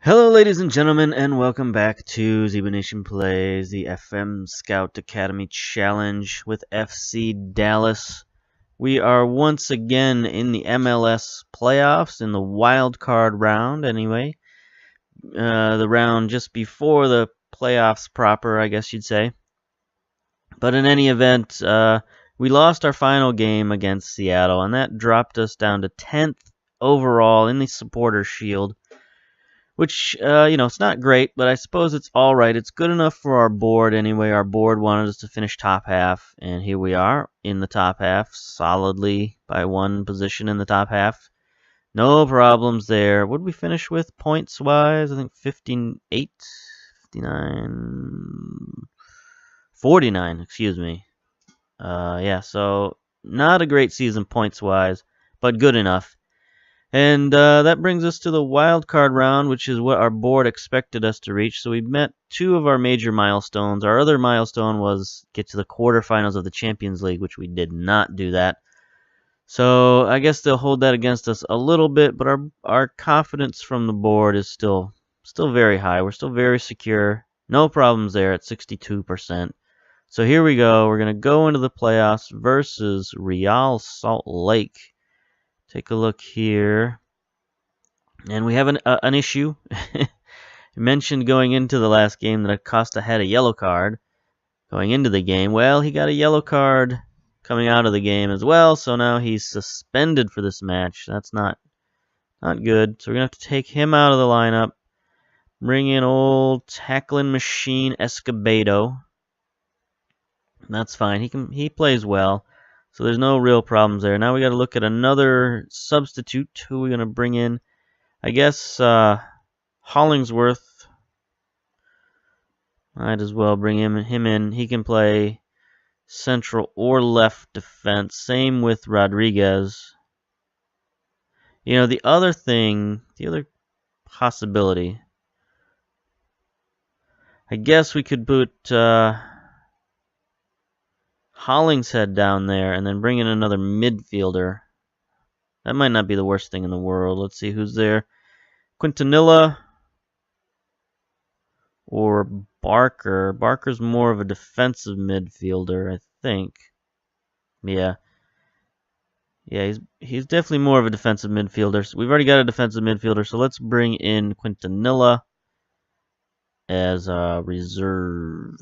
Hello, ladies and gentlemen, and welcome back to Zebra Nation Plays, the FM Scout Academy Challenge with FC Dallas. We are once again in the MLS playoffs, in the wildcard round, anyway. The round just before the playoffs proper, I guess you'd say. But in any event, we lost our final game against Seattle, and that dropped us down to 10th overall in the Supporters' Shield. Which, it's not great, but I suppose it's alright. It's good enough for our board anyway. Our board wanted us to finish top half, and here we are in the top half, solidly by one position in the top half. No problems there. What did we finish with points-wise? I think 58, 59, 49, excuse me. So not a great season points-wise, but good enough. And that brings us to the wild card round, which is what our board expected us to reach. So we met two of our major milestones. Our other milestone was get to the quarterfinals of the Champions League, which we did not do that. So I guess they'll hold that against us a little bit, but our confidence from the board is still very high. We're still very secure. No problems there at 62%. So here we go. We're going to go into the playoffs versus Real Salt Lake. Take a look here, and we have an issue. I mentioned going into the last game that Acosta had a yellow card going into the game. Well, he got a yellow card coming out of the game as well, so now he's suspended for this match. That's not good. So we're going to have to take him out of the lineup, bring in old tackling machine Escobedo. That's fine. He plays well. So there's no real problems there. Now we got to look at another substitute. Who are we going to bring in? I guess Hollingsworth. Might as well bring him in. He can play central or left defense. Same with Rodriguez. The other possibility, I guess we could put Hollingshead down there and then bring in another midfielder. That might not be the worst thing in the world. Let's see who's there. Quintanilla or Barker. Barker's more of a defensive midfielder, I think. Yeah, he's definitely more of a defensive midfielder. So we've already got a defensive midfielder, so let's bring in Quintanilla as a reserve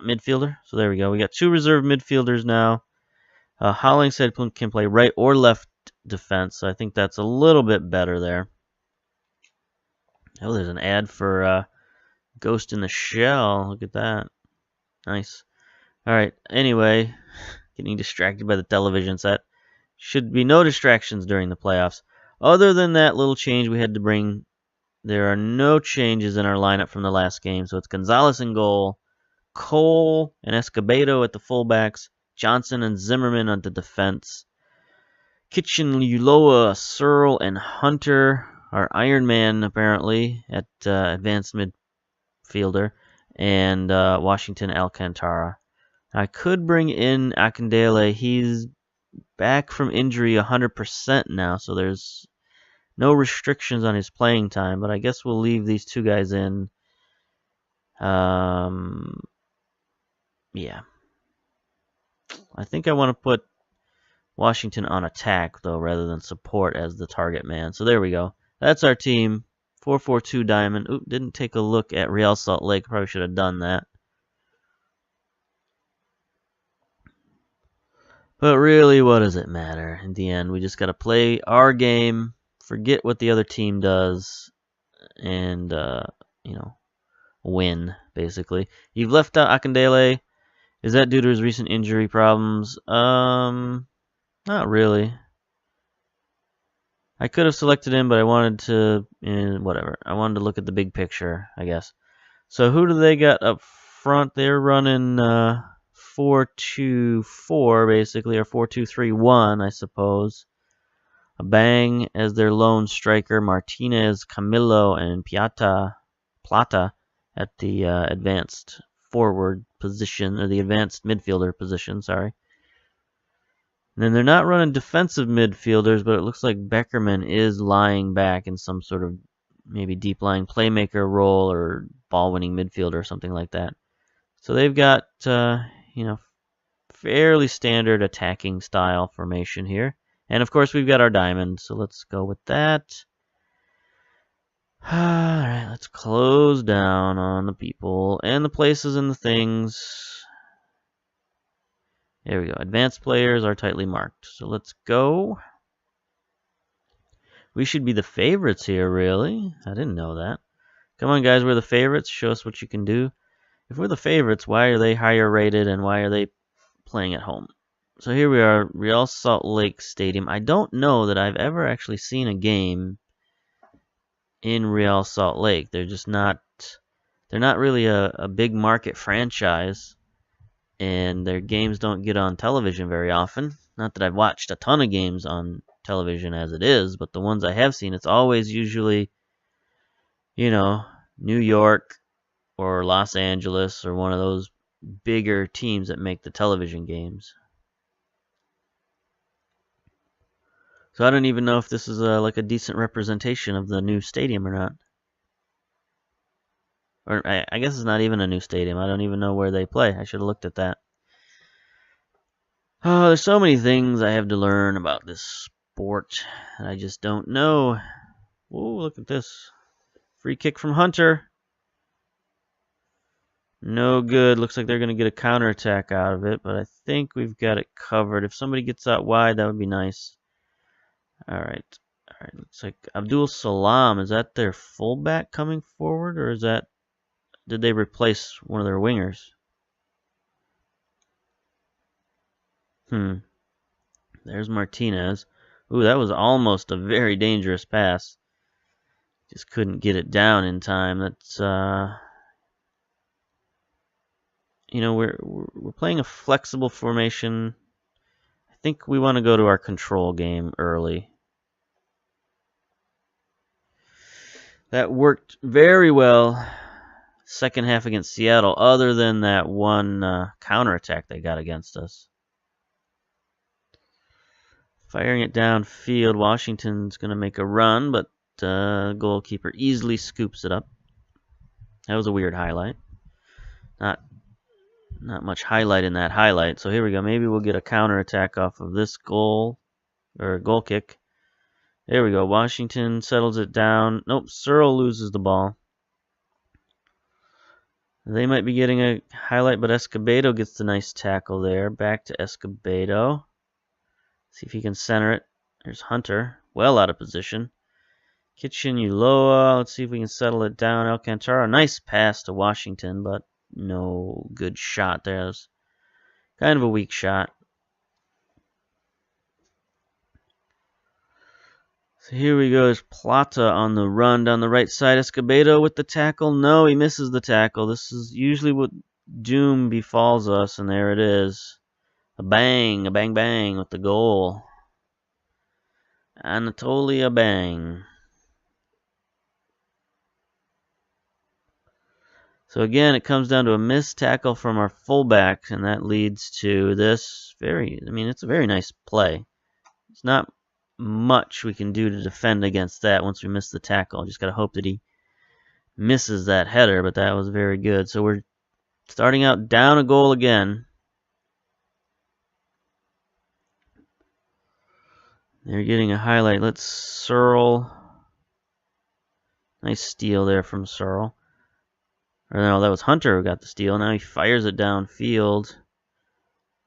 midfielder. So there we go. We got two reserve midfielders now. Hollingshead can play right or left defense. So I think that's a little bit better there. Oh, there's an ad for Ghost in the Shell. Look at that. Nice. All right. Anyway, getting distracted by the television set. Should be no distractions during the playoffs. Other than that little change we had to bring, there are no changes in our lineup from the last game. So it's Gonzalez in goal, Cole and Escobedo at the fullbacks, Johnson and Zimmerman on the defense, Kitchen, Uloa, Searle, and Hunter, our Iron Man apparently, at advanced midfielder, and Washington Alcantara. I could bring in Akindele. He's back from injury 100% now, so there's no restrictions on his playing time, but I guess we'll leave these two guys in. Yeah. I think I want to put Washington on attack, though, rather than support as the target man. So there we go. That's our team. 4-4-2 diamond. Oop, didn't take a look at Real Salt Lake. Probably should have done that. But really, what does it matter? In the end, we just got to play our game, forget what the other team does, and, win, basically. You've left out Akindele. Is that due to his recent injury problems? Not really. I could have selected him, but I wanted to, whatever. I wanted to look at the big picture, I guess. So who do they got up front? They're running 4-2-4, basically, or 4-2-3-1, I suppose. A Bang as their lone striker, Martinez, Camilo, and Plata at the advanced forward position, or the advanced midfielder position, sorry. And then they're not running defensive midfielders, but it looks like Beckerman is lying back in some sort of maybe deep lying playmaker role or ball winning midfielder or something like that. So they've got fairly standard attacking style formation here. And of course we've got our diamond, so let's go with that. Alright, let's close down on the people and the places and the things. There we go. Advanced players are tightly marked. So let's go. We should be the favorites here, really. I didn't know that. Come on, guys, we're the favorites. Show us what you can do. If we're the favorites, why are they higher rated and why are they playing at home? So here we are, Real Salt Lake Stadium. I don't know that I've ever actually seen a game in Real Salt Lake. They're not really a big market franchise, and their games don't get on television very often. Not that I've watched a ton of games on television as it is, but the ones I have seen, it's always usually, New York or Los Angeles or one of those bigger teams that make the television games. So I don't even know if this is like a decent representation of the new stadium or not. Or I guess it's not even a new stadium. I don't even know where they play. I should have looked at that. Oh, there's so many things I have to learn about this sport that I just don't know. Whoa, look at this. Free kick from Hunter. No good. Looks like they're going to get a counterattack out of it, but I think we've got it covered. If somebody gets out wide, that would be nice. All right. Looks like Abdul Salam. Is that their fullback coming forward, or did they replace one of their wingers? There's Martinez. Ooh, that was almost a very dangerous pass. Just couldn't get it down in time. That's we're playing a flexible formation. I think we want to go to our control game early. That worked very well second half against Seattle, other than that one counterattack they got against us. Firing it downfield, Washington's going to make a run, but goalkeeper easily scoops it up. That was a weird highlight. Not much highlight in that highlight. So here we go. Maybe we'll get a counterattack off of this goal, or a goal kick. There we go. Washington settles it down. Nope, Searle loses the ball. They might be getting a highlight, but Escobedo gets the nice tackle there. Back to Escobedo. See if he can center it. There's Hunter. Well out of position. Kitchen Uloa. Let's see if we can settle it down. Alcantara. Nice pass to Washington, but no good shot there. It was kind of a weak shot. So here we go. There's Plata on the run down the right side. Escobedo with the tackle. No, he misses the tackle. This is usually what doom befalls us, and there it is. A bang bang with the goal. Anatolia Bang. So again, it comes down to a missed tackle from our fullback, and that leads to this it's a very nice play. It's not much we can do to defend against that once we miss the tackle. Just got to hope that he misses that header, but that was very good. So we're starting out down a goal again. They're getting a highlight. Let's Searle. Nice steal there from Searle. Or no, that was Hunter who got the steal. Now he fires it downfield.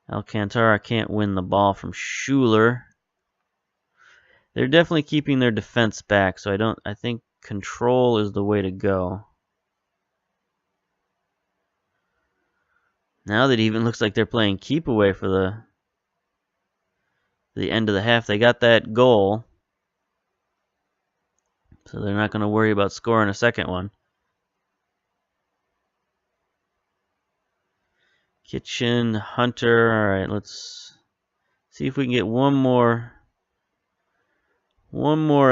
Alcantara can't win the ball from Schuler. They're definitely keeping their defense back, so I think control is the way to go. Now that it even looks like they're playing keep away for the end of the half. They got that goal, so they're not going to worry about scoring a second one. Kitchen, Hunter. All right, let's see if we can get one more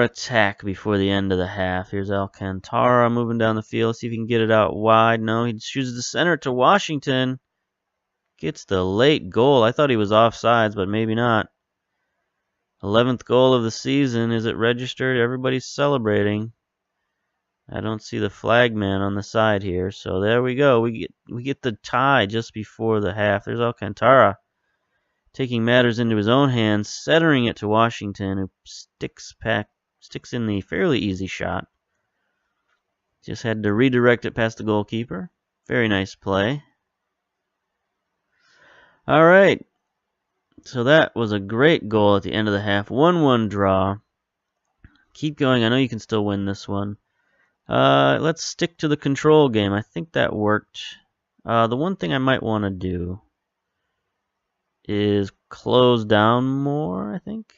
attack before the end of the half. Here's Alcantara moving down the field. See if he can get it out wide. No, he chooses the center to Washington. Gets the late goal. I thought he was offsides, but maybe not. 11th goal of the season. Is it registered? Everybody's celebrating. I don't see the flagman on the side here, so there we go. We get the tie just before the half. There's Alcantara taking matters into his own hands, centering it to Washington, who sticks in the fairly easy shot. Just had to redirect it past the goalkeeper. Very nice play. All right. So that was a great goal at the end of the half. 1-1 draw. Keep going. I know you can still win this one. Let's stick to the control game. I think that worked. The one thing I might want to do is close down more, I think.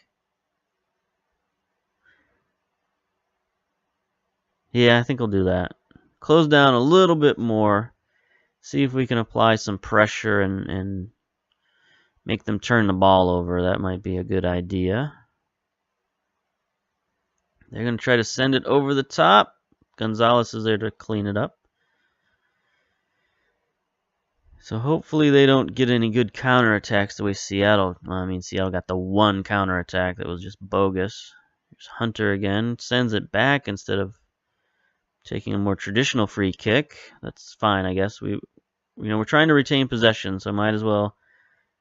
Yeah, I think I'll do that. Close down a little bit more. See if we can apply some pressure and make them turn the ball over. That might be a good idea. They're going to try to send it over the top. Gonzalez is there to clean it up. So hopefully they don't get any good counterattacks the way Seattle. Well, I mean, Seattle got the one counterattack that was just bogus. Here's Hunter again. Sends it back instead of taking a more traditional free kick. That's fine, I guess. We're trying to retain possession, so might as well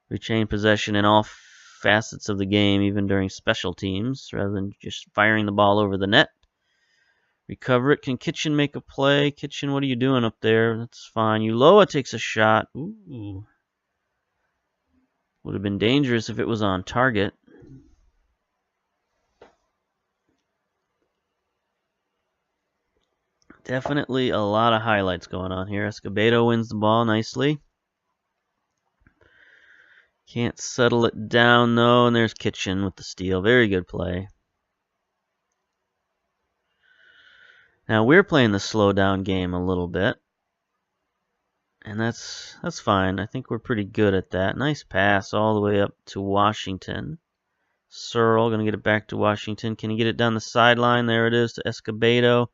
retain possession in all facets of the game, even during special teams, rather than just firing the ball over the net. Recover it. Can Kitchen make a play? Kitchen, what are you doing up there? That's fine. Ulloa takes a shot. Ooh. Would have been dangerous if it was on target. Definitely a lot of highlights going on here. Escobedo wins the ball nicely. Can't settle it down, though, and there's Kitchen with the steal. Very good play. Now, we're playing the slow down game a little bit. And that's fine. I think we're pretty good at that. Nice pass all the way up to Washington. Searle going to get it back to Washington. Can he get it down the sideline? There it is to Escobedo.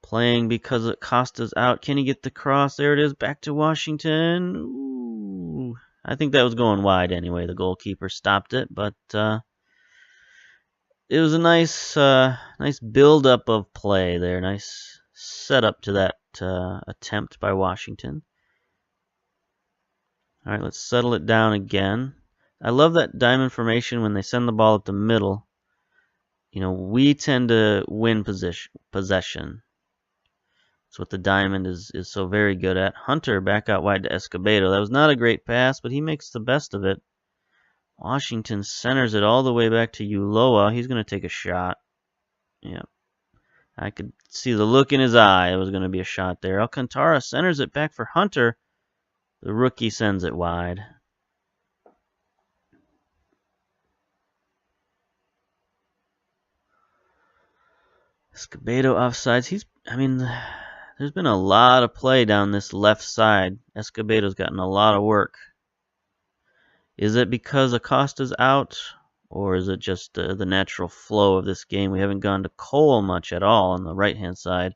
Playing because Costa's out. Can he get the cross? There it is. Back to Washington. Ooh. I think that was going wide anyway. The goalkeeper stopped it, but it was a nice build-up of play there. Nice setup to that attempt by Washington. All right, let's settle it down again. I love that diamond formation when they send the ball up the middle. We tend to win possession. That's what the diamond is so very good at. Hunter back out wide to Escobedo. That was not a great pass, but he makes the best of it. Washington centers it all the way back to Ulloa. He's going to take a shot. Yeah. I could see the look in his eye. It was going to be a shot there. Alcantara centers it back for Hunter. The rookie sends it wide. Escobedo offsides. There's been a lot of play down this left side. Escobedo's gotten a lot of work. Is it because Acosta's out, or is it just the natural flow of this game? We haven't gone to Cole much at all on the right-hand side.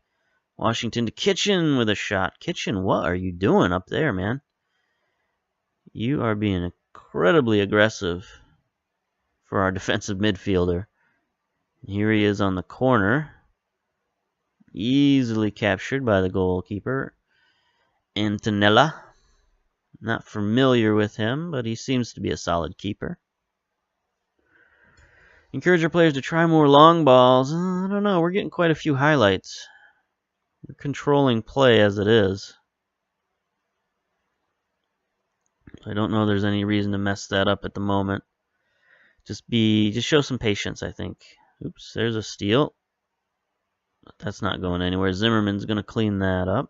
Washington to Kitchen with a shot. Kitchen, what are you doing up there, man? You are being incredibly aggressive for our defensive midfielder. Here he is on the corner. Easily captured by the goalkeeper. Antonella. Not familiar with him, but he seems to be a solid keeper. Encourage our players to try more long balls. I don't know. We're getting quite a few highlights. We're controlling play as it is. I don't know if there's any reason to mess that up at the moment. Just show some patience, I think. Oops, there's a steal. But that's not going anywhere. Zimmerman's going to clean that up.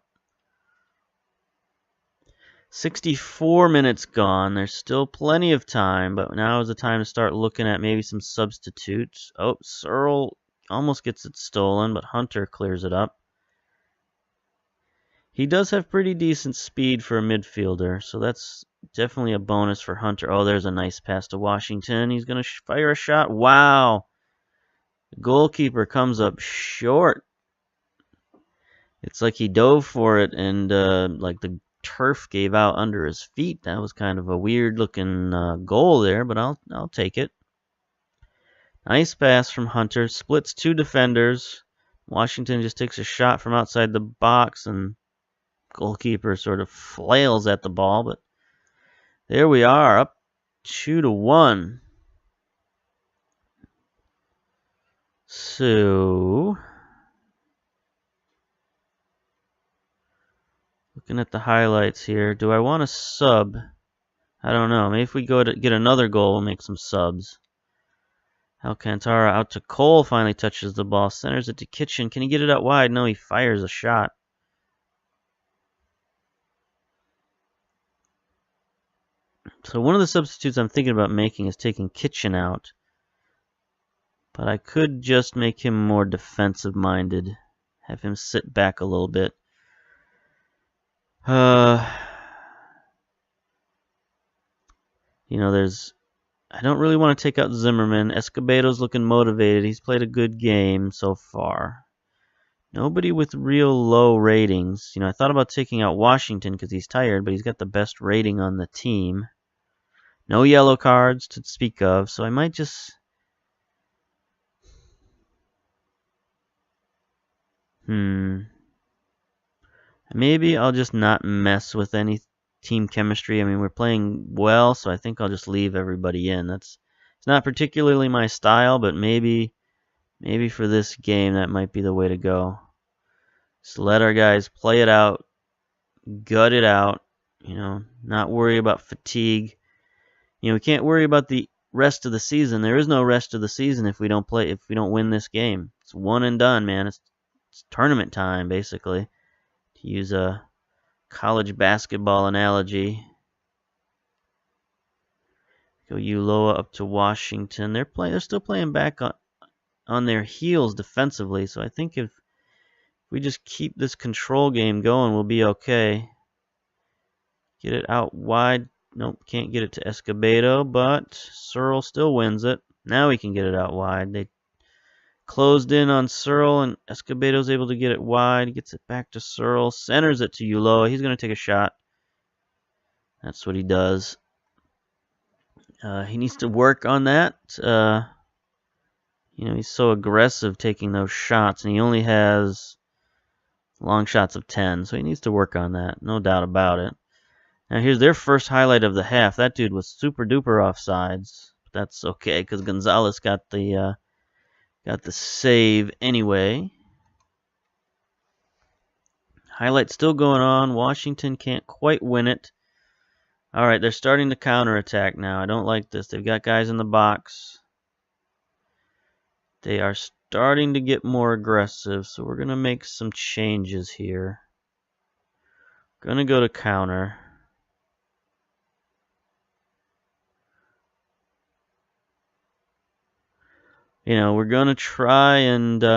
64 minutes gone. There's still plenty of time, but now is the time to start looking at maybe some substitutes. Oh, Searle almost gets it stolen, but Hunter clears it up. He does have pretty decent speed for a midfielder, so that's definitely a bonus for Hunter. Oh, there's a nice pass to Washington. He's going to fire a shot. Wow. The goalkeeper comes up short. It's like he dove for it and like the turf gave out under his feet. That was kind of a weird looking goal there, but I'll take it. Nice pass from Hunter. Splits two defenders. Washington just takes a shot from outside the box, and goalkeeper sort of flails at the ball, but there we are, up 2-1. So, looking at the highlights here, do I want to sub? I don't know. Maybe if we go to get another goal, we'll make some subs. Alcantara out to Cole, finally touches the ball, centers it to Kitchen. Can he get it out wide? No, he fires a shot. So one of the substitutes I'm thinking about making is taking Kitchen out. But I could just make him more defensive-minded. Have him sit back a little bit. You know, I don't really want to take out Zimmerman. Escobedo's looking motivated. He's played a good game so far. Nobody with real low ratings. You know, I thought about taking out Washington because he's tired, but he's got the best rating on the team. No yellow cards to speak of, so I might just... Maybe I'll just not mess with any team chemistry. I mean, we're playing well, so I think I'll just leave everybody in. It's not particularly my style, but maybe for this game that might be the way to go. Just let our guys play it out, gut it out, you know, not worry about fatigue. You know, we can't worry about the rest of the season. There is no rest of the season if we don't win this game. It's one and done, man. It's tournament time, basically. To use a college basketball analogy. Go Uloa up to Washington. They're still playing back on their heels defensively, so I think if we just keep this control game going, we'll be okay. Get it out wide. Nope, can't get it to Escobedo, but Searle still wins it. Now we can get it out wide. They closed in on Searle, and Escobedo's able to get it wide. Gets it back to Searle. Centers it to Uloa. He's going to take a shot. That's what he does. He needs to work on that. You know, he's so aggressive taking those shots, and he only has long shots of 10, so he needs to work on that. No doubt about it. Now here's their first highlight of the half. That dude was super duper offsides. But that's okay, because Gonzalez got the save anyway. Highlight still going on. Washington can't quite win it. All right, they're starting to counterattack now. I don't like this. They've got guys in the box. They are starting to get more aggressive, so we're going to make some changes here. Going to go to counter. You know, we're going to try and, you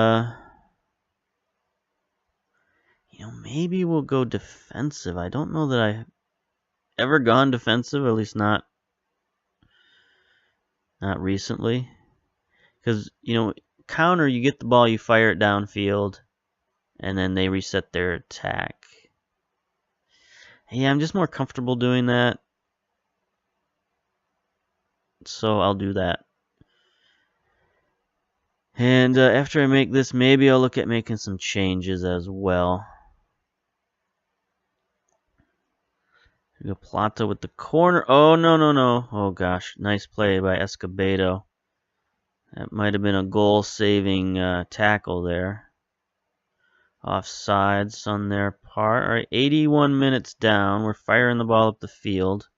know, maybe we'll go defensive. I don't know that I've ever gone defensive, at least not recently. Because, you know, counter, you get the ball, you fire it downfield, and then they reset their attack. Yeah, I'm just more comfortable doing that. So I'll do that. And after I make this, maybe I'll look at making some changes as well. We go Plata with the corner. Oh, no. Oh, gosh. Nice play by Escobedo. That might have been a goal-saving tackle there. Offsides on their part. All right, 81 minutes down. We're firing the ball up the field.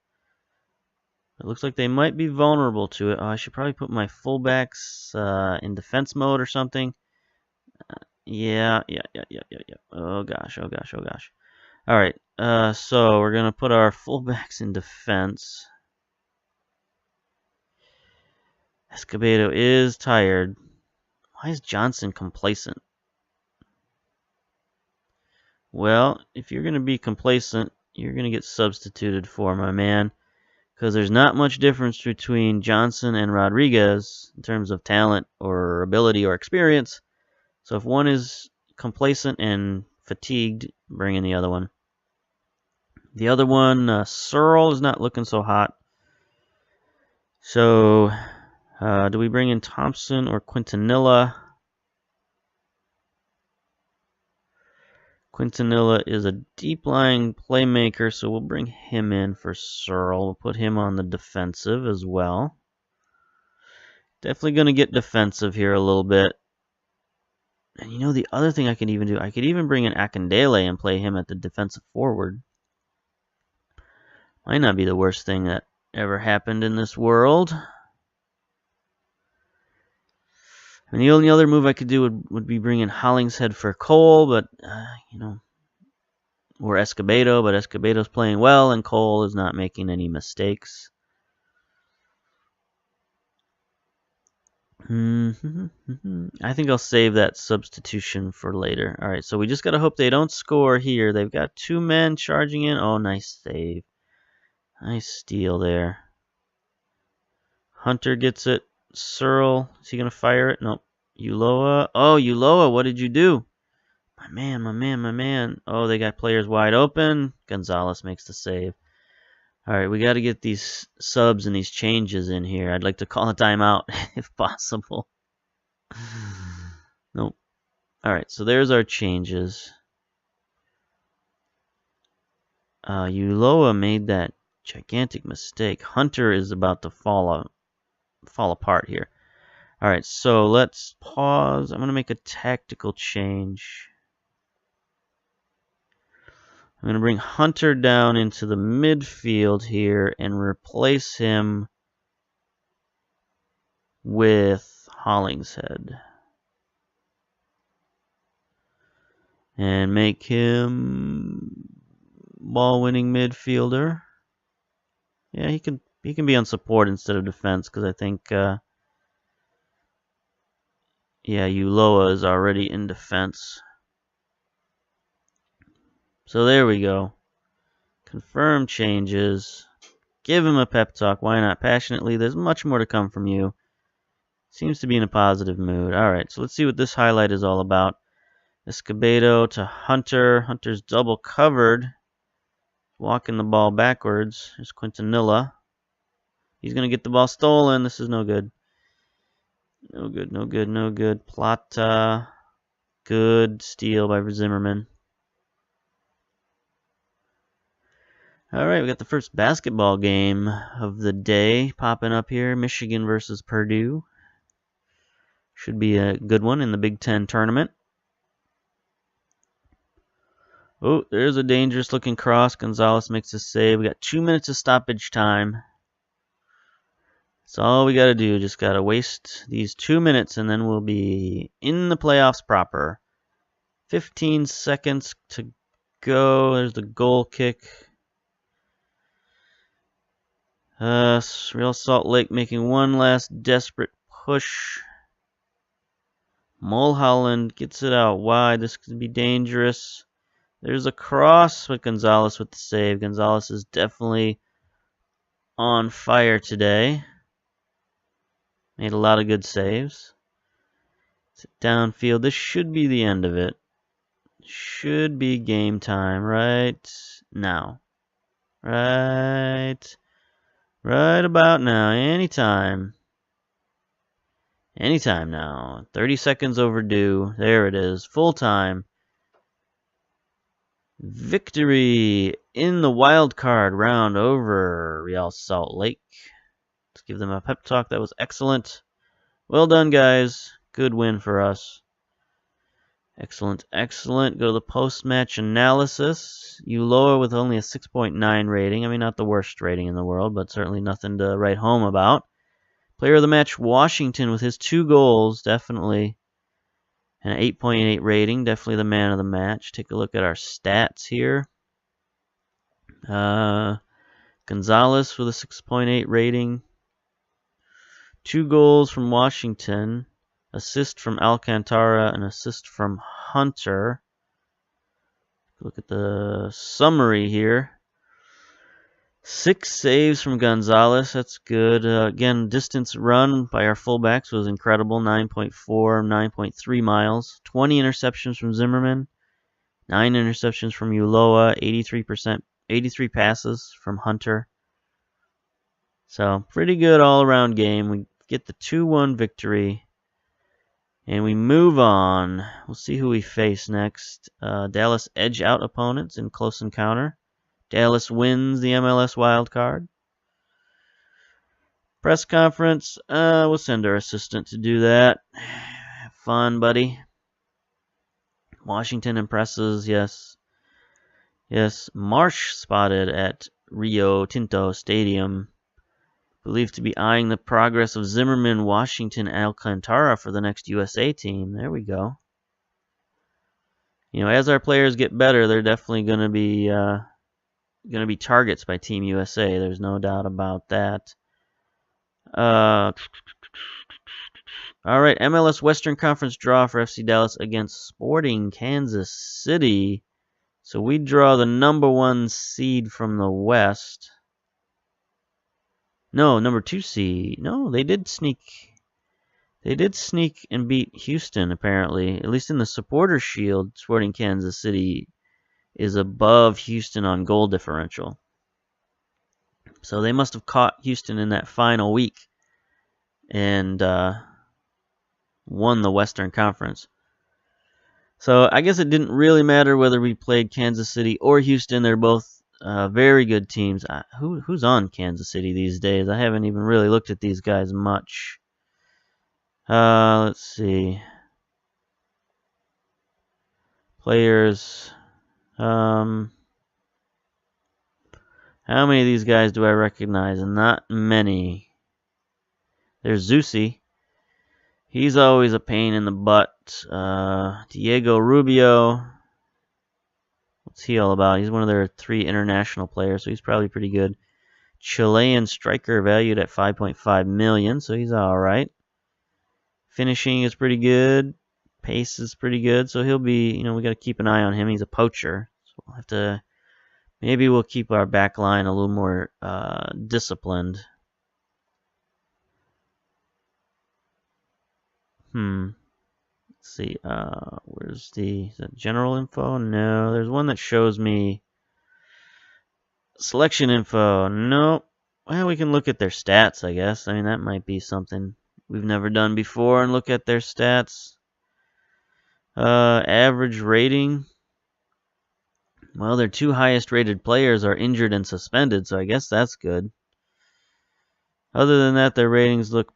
It looks like they might be vulnerable to it. Oh, I should probably put my fullbacks in defense mode or something. Yeah. Oh gosh. All right, so we're gonna put our fullbacks in defense. Escobedo is tired. Why is Johnson complacent? Well, if you're gonna be complacent, you're gonna get substituted for, my man. Because there's not much difference between Johnson and Rodriguez in terms of talent or ability or experience. So if one is complacent and fatigued, bring in the other one. The other one, Searle, is not looking so hot. So do we bring in Thompson or Quintanilla? Quintanilla is a deep-lying playmaker, so we'll bring him in for Searle. We'll put him on the defensive as well. Definitely going to get defensive here a little bit. And you know, the other thing I could even do, I could even bring in Akindele and play him at the defensive forward. Might not be the worst thing that ever happened in this world. And the only other move I could do would be bring in Hollingshead for Cole, but, you know, or Escobedo, but Escobedo's playing well and Cole is not making any mistakes. I think I'll save that substitution for later. All right, so we just got to hope they don't score here. They've got 2 men charging in. Oh, nice save. Nice steal there. Hunter gets it. Searle, is he going to fire it? Nope. Ulloa. Oh, Ulloa, what did you do? My man, my man, my man. Oh, they got players wide open. Gonzalez makes the save. All right, we got to get these subs and these changes in here. I'd like to call a timeout if possible. Nope. All right, so there's our changes. Ulloa made that gigantic mistake. Hunter is about to fall apart here. All right, so let's pause. I'm going to make a tactical change. I'm going to bring Hunter down into the midfield here and replace him with Hollingshead. And make him ball-winning midfielder. Yeah, he can be on support instead of defense because I think yeah, Ulloa is already in defense. So there we go. Confirm changes. Give him a pep talk. Why not? Passionately. There's much more to come from you. Seems to be in a positive mood. All right, so let's see what this highlight is all about. Escobedo to Hunter. Hunter's double covered. Walking the ball backwards. There's Quintanilla. He's going to get the ball stolen. This is no good. No good, no good, no good. Plata. Good steal by Zimmerman. All right, we got the first basketball game of the day popping up here. Michigan versus Purdue. Should be a good one in the Big Ten tournament. Oh, there's a dangerous looking cross. Gonzalez makes a save. We got 2 minutes of stoppage time. That's all we got to do. Just got to waste these 2 minutes and then we'll be in the playoffs proper. 15 seconds to go. There's the goal kick. Real Salt Lake making one last desperate push. Mulholland gets it out wide. This could be dangerous. There's a cross with Gonzalez with the save. Gonzalez is definitely on fire today. Made a lot of good saves. Downfield. This should be the end of it. Should be game time right now. Right about now. Anytime. Anytime now. 30 seconds overdue. There it is. Full time. Victory in the wild card round over Real Salt Lake. Let's give them a pep talk. That was excellent. Well done, guys. Good win for us. Excellent, excellent. Go to the post-match analysis. Ulloa with only a 6.9 rating. I mean, not the worst rating in the world, but certainly nothing to write home about. Player of the match, Washington, with his 2 goals, definitely an 8.8 rating. Definitely the man of the match. Take a look at our stats here. Gonzalez with a 6.8 rating. 2 goals from Washington. Assist from Alcantara, an assist from Hunter. Look at the summary here. 6 saves from Gonzalez. That's good. Again, distance run by our fullbacks was incredible. 9.4, 9.3 miles. 20 interceptions from Zimmerman. 9 interceptions from Ulloa. 83 passes from Hunter. So, pretty good all-around game. We get the 2-1 victory. And we move on. We'll see who we face next. Dallas edge out opponents in close encounter. Dallas wins the MLS wildcard. Press conference. We'll send our assistant to do that. Have fun, buddy. Washington impresses, yes. Yes, Marsh spotted at Rio Tinto Stadium. Believed to be eyeing the progress of Zimmerman, Washington, Alcantara for the next USA team. There we go. You know, as our players get better, they're definitely going to be targets by Team USA. There's no doubt about that. All right, MLS Western Conference draw for FC Dallas against Sporting Kansas City. So we draw the #1 seed from the West. No, #2 seed. No, they did sneak. They did sneak and beat Houston, apparently. At least in the Supporters' Shield, Sporting Kansas City is above Houston on goal differential. So they must have caught Houston in that final week and won the Western Conference. So I guess it didn't really matter whether we played Kansas City or Houston. They're both very good teams. Who's on Kansas City these days? I haven't even really looked at these guys much. Let's see. Players. How many of these guys do I recognize? Not many. There's Zusi. He's always a pain in the butt. Diego Rubio. What's he all about? He's one of their 3 international players, so he's probably pretty good. Chilean striker valued at $5.5 million, so he's all right. Finishing is pretty good. Pace is pretty good, so he'll be, you know, we got to keep an eye on him. He's a poacher, so we'll have to, maybe we'll keep our back line a little more disciplined. Let's see, where's is that general info? No, there's one that shows me selection info. No, well, we can look at their stats, I guess. I mean, that might be something we've never done before and look at their stats. Average rating. Well, their 2 highest rated players are injured and suspended, so I guess that's good. Other than that, their ratings look,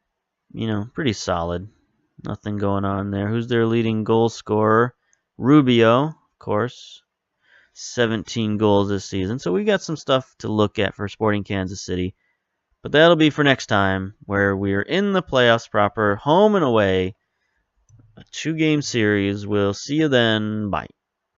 you know, pretty solid. Nothing going on there. Who's their leading goal scorer? Rubio, of course. 17 goals this season. So we got some stuff to look at for Sporting Kansas City. But that'll be for next time, where we're in the playoffs proper, home and away. A 2-game series. We'll see you then. Bye.